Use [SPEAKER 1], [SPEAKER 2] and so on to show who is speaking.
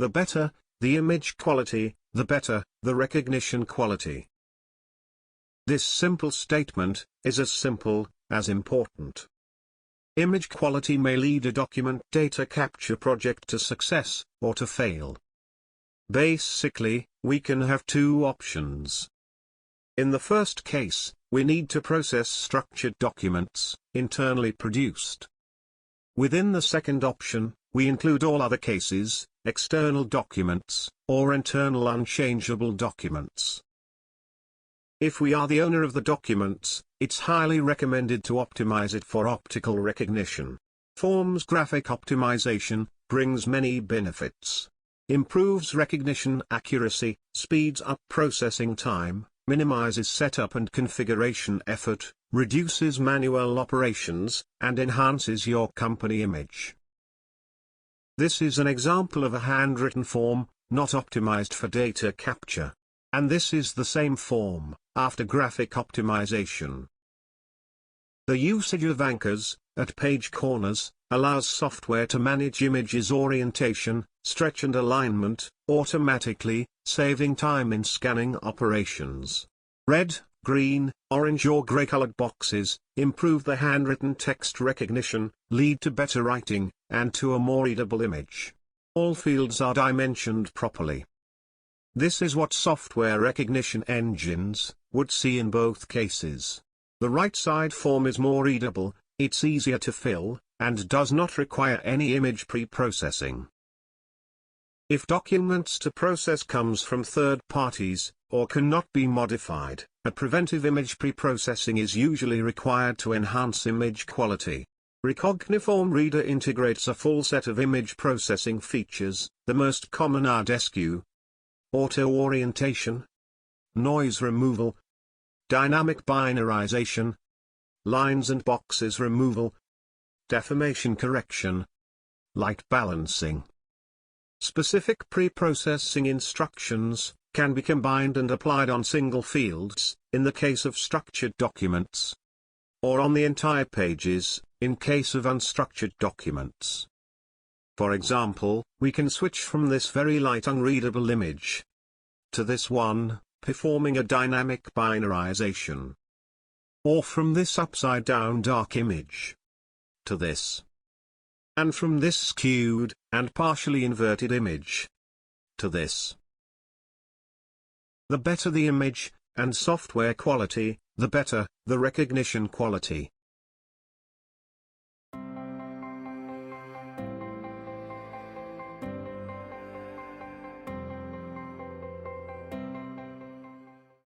[SPEAKER 1] the better the image quality, the better the recognition quality. This simple statement is as simple as important. Image quality may lead a document data capture project to success, or to fail. Basically, we can have two options. In the first case, we need to process structured documents, internally produced. Within the second option, we include all other cases, external documents, or internal unchangeable documents. If we are the owner of the documents, it's highly recommended to optimize it for optical recognition. Form's graphic optimization brings many benefits. Improves recognition accuracy, speeds up processing time, minimizes setup and configuration effort, reduces manual operations, and enhances your company image. This is an example of a handwritten form, not optimized for data capture. And this is the same form, after graphic optimization. The usage of anchors, at page corners, allows software to manage images orientation, stretch and alignment, automatically, saving time in scanning operations. Red, green, orange or gray colored boxes, improve the handwritten text recognition, lead to better writing, and to a more readable image. All fields are dimensioned properly. This is what software recognition engines would see in both cases. The right side form is more readable, it's easier to fill, and does not require any image pre-processing. If documents to process comes from third parties, or cannot be modified, a preventive image pre-processing is usually required to enhance image quality. Recogniform Reader integrates a full set of image processing features. The most common are Deskew, auto-orientation, noise removal, dynamic binarization, lines and boxes removal, deformation correction, light balancing. Specific pre-processing instructions can be combined and applied on single fields, in the case of structured documents, or on the entire pages, in case of unstructured documents. For example, we can switch from this very light unreadable image to this one, performing a dynamic binarization. Or from this upside down dark image to this. And from this skewed and partially inverted image to this. The better the image and software quality, the better the recognition quality.